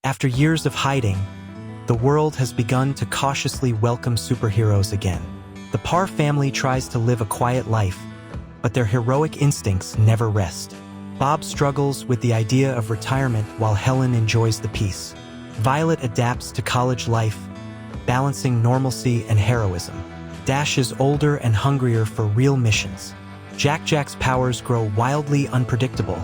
After years of hiding, the world has begun to cautiously welcome superheroes again. The Parr family tries to live a quiet life, but their heroic instincts never rest. Bob struggles with the idea of retirement while Helen enjoys the peace. Violet adapts to college life, balancing normalcy and heroism. Dash is older and hungrier for real missions. Jack-Jack's powers grow wildly unpredictable,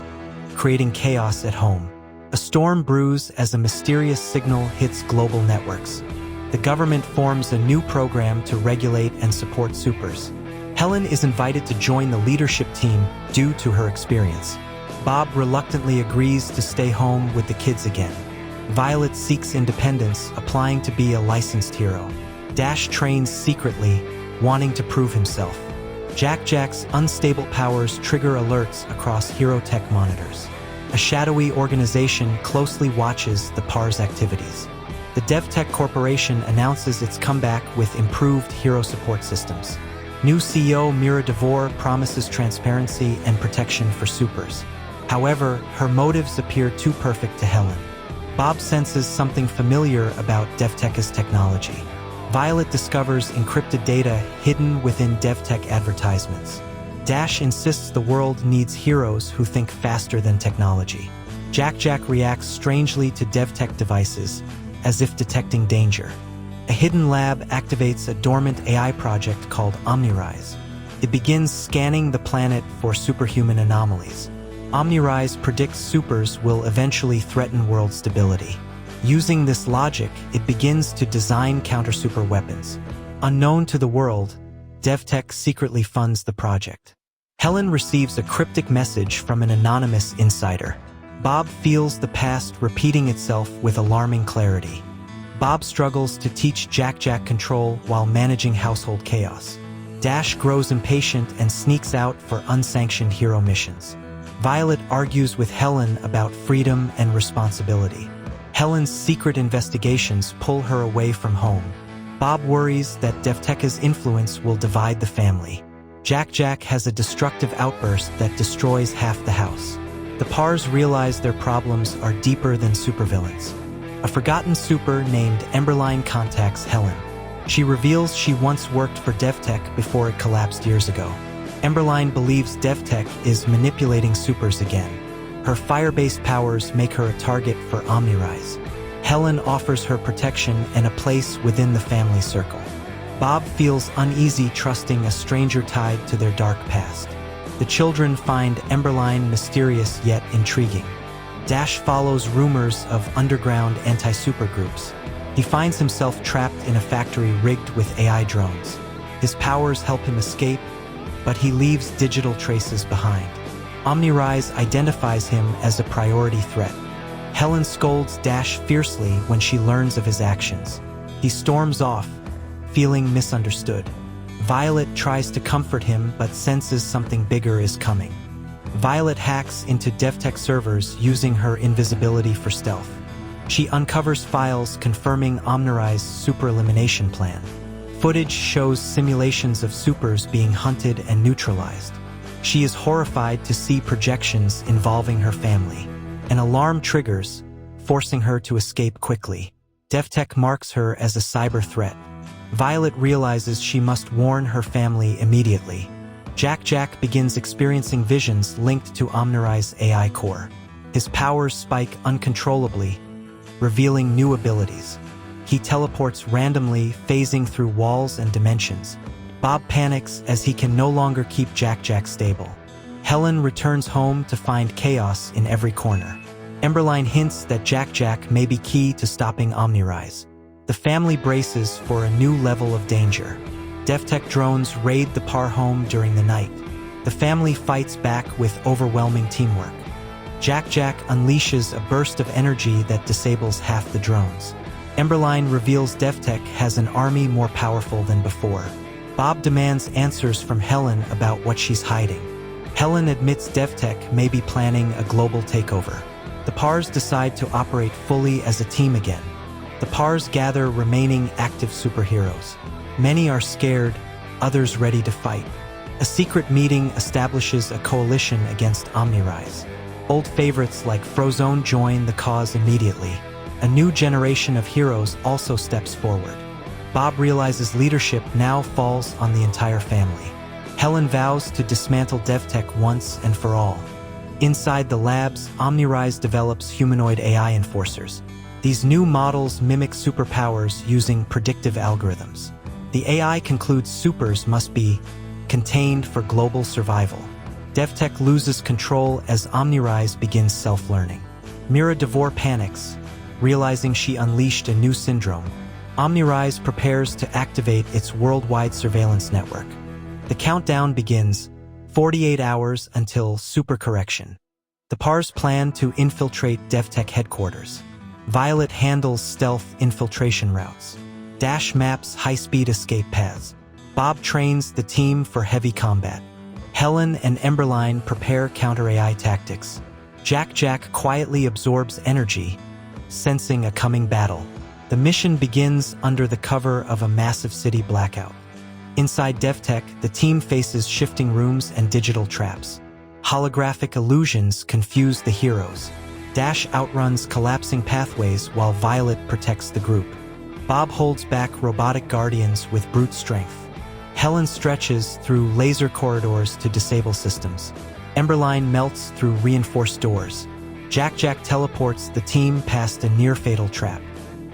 creating chaos at home. A storm brews as a mysterious signal hits global networks. The government forms a new program to regulate and support supers. Helen is invited to join the leadership team due to her experience. Bob reluctantly agrees to stay home with the kids again. Violet seeks independence, applying to be a licensed hero. Dash trains secretly, wanting to prove himself. Jack-Jack's unstable powers trigger alerts across hero tech monitors. A shadowy organization closely watches the Parr's activities. The DevTech Corporation announces its comeback with improved hero support systems. New CEO Mira DeVore promises transparency and protection for supers. However, her motives appear too perfect to Helen. Bob senses something familiar about DevTech's technology. Violet discovers encrypted data hidden within DevTech advertisements. Dash insists the world needs heroes who think faster than technology. Jack-Jack reacts strangely to DevTech devices, as if detecting danger. A hidden lab activates a dormant AI project called OmniRise. It begins scanning the planet for superhuman anomalies. OmniRise predicts supers will eventually threaten world stability. Using this logic, it begins to design counter-super weapons. Unknown to the world, DevTech secretly funds the project. Helen receives a cryptic message from an anonymous insider. Bob feels the past repeating itself with alarming clarity. Bob struggles to teach Jack-Jack control while managing household chaos. Dash grows impatient and sneaks out for unsanctioned hero missions. Violet argues with Helen about freedom and responsibility. Helen's secret investigations pull her away from home. Bob worries that DevTech's influence will divide the family. Jack-Jack has a destructive outburst that destroys half the house. The Parrs realize their problems are deeper than supervillains. A forgotten super named Emberline contacts Helen. She reveals she once worked for DevTech before it collapsed years ago. Emberline believes DevTech is manipulating supers again. Her fire-based powers make her a target for OmniRise. Helen offers her protection and a place within the family circle. Bob feels uneasy trusting a stranger tied to their dark past. The children find Emberline mysterious yet intriguing. Dash follows rumors of underground anti-super groups. He finds himself trapped in a factory rigged with AI drones. His powers help him escape, but he leaves digital traces behind. OmniRise identifies him as a priority threat. Helen scolds Dash fiercely when she learns of his actions. He storms off, feeling misunderstood. Violet tries to comfort him but senses something bigger is coming. Violet hacks into DevTech servers using her invisibility for stealth. She uncovers files confirming OmniRise's super elimination plan. Footage shows simulations of supers being hunted and neutralized. She is horrified to see projections involving her family. An alarm triggers, forcing her to escape quickly. DevTech marks her as a cyber threat. Violet realizes she must warn her family immediately. Jack-Jack begins experiencing visions linked to OmniRise's AI core. His powers spike uncontrollably, revealing new abilities. He teleports randomly, phasing through walls and dimensions. Bob panics as he can no longer keep Jack-Jack stable. Helen returns home to find chaos in every corner. Emberline hints that Jack-Jack may be key to stopping OmniRise. The family braces for a new level of danger. DevTech drones raid the Parr home during the night. The family fights back with overwhelming teamwork. Jack-Jack unleashes a burst of energy that disables half the drones. Emberline reveals DevTech has an army more powerful than before. Bob demands answers from Helen about what she's hiding. Helen admits DevTech may be planning a global takeover. The Parrs decide to operate fully as a team again. The Parrs gather remaining active superheroes. Many are scared, others ready to fight. A secret meeting establishes a coalition against OmniRise. Old favorites like Frozone join the cause immediately. a new generation of heroes also steps forward. Bob realizes leadership now falls on the entire family. Helen vows to dismantle DevTech once and for all. Inside the labs, OmniRise develops humanoid AI enforcers. These new models mimic superpowers using predictive algorithms. The AI concludes supers must be contained for global survival. DevTech loses control as OmniRise begins self-learning. Mira DeVore panics, realizing she unleashed a new syndrome. OmniRise prepares to activate its worldwide surveillance network. The countdown begins, 48 hours until supercorrection. The PARs plan to infiltrate DevTech headquarters. Violet handles stealth infiltration routes. Dash maps high-speed escape paths. Bob trains the team for heavy combat. Helen and Emberline prepare counter-AI tactics. Jack quietly absorbs energy, sensing a coming battle. The mission begins under the cover of a massive city blackout. Inside DevTech, the team faces shifting rooms and digital traps. Holographic illusions confuse the heroes. Dash outruns collapsing pathways while Violet protects the group. Bob holds back robotic guardians with brute strength. Helen stretches through laser corridors to disable systems. Emberline melts through reinforced doors. Jack teleports the team past a near-fatal trap.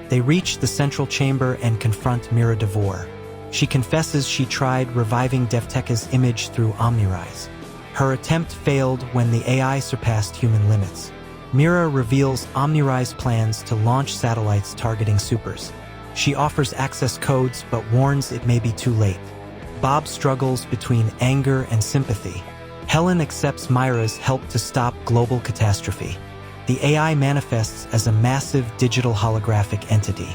They reach the central chamber and confront Mira DeVore. She confesses she tried reviving DevTech's image through OmniRise. Her attempt failed when the AI surpassed human limits. Mira reveals OmniRise plans to launch satellites targeting supers. She offers access codes but warns it may be too late. Bob struggles between anger and sympathy. Helen accepts Myra's help to stop global catastrophe. The AI manifests as a massive digital holographic entity.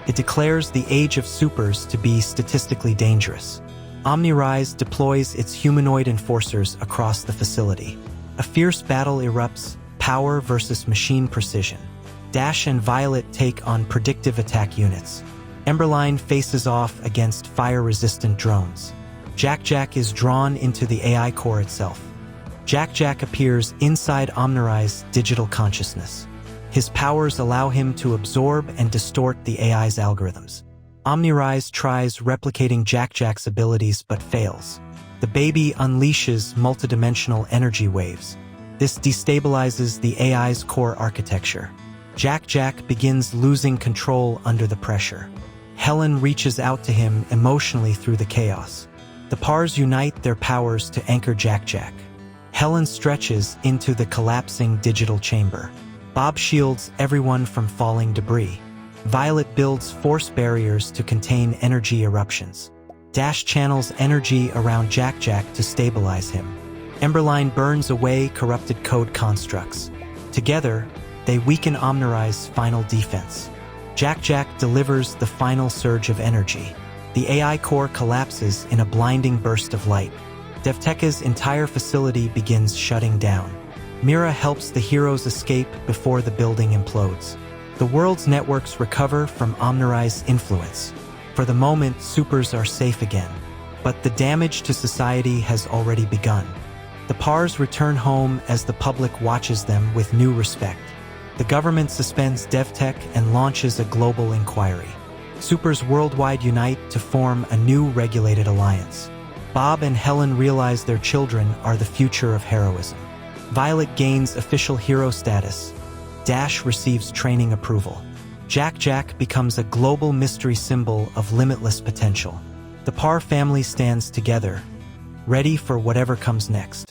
It declares the age of supers to be statistically dangerous. OmniRise deploys its humanoid enforcers across the facility. A fierce battle erupts, power versus machine precision. Dash and Violet take on predictive attack units. Emberline faces off against fire-resistant drones. Jack is drawn into the AI core itself. Jack appears inside OmniRise's digital consciousness. His powers allow him to absorb and distort the AI's algorithms. OmniRise tries replicating Jack's abilities but fails. The baby unleashes multidimensional energy waves. This destabilizes the AI's core architecture. Jack begins losing control under the pressure. Helen reaches out to him emotionally through the chaos. The PARs unite their powers to anchor Jack. Helen stretches into the collapsing digital chamber. Bob shields everyone from falling debris. Violet builds force barriers to contain energy eruptions. Dash channels energy around Jack to stabilize him. Emberline burns away corrupted code constructs. Together, they weaken OmniRise's final defense. Jack delivers the final surge of energy. The AI core collapses in a blinding burst of light. DevTech's entire facility begins shutting down. Mira helps the heroes escape before the building implodes. The world's networks recover from OmniRise's influence. For the moment, supers are safe again. But the damage to society has already begun. The PARs return home as the public watches them with new respect. The government suspends DevTech and launches a global inquiry. Supers worldwide unite to form a new regulated alliance. Bob and Helen realize their children are the future of heroism. Violet gains official hero status. Dash receives training approval. Jack becomes a global mystery symbol of limitless potential. The PAR family stands together, ready for whatever comes next.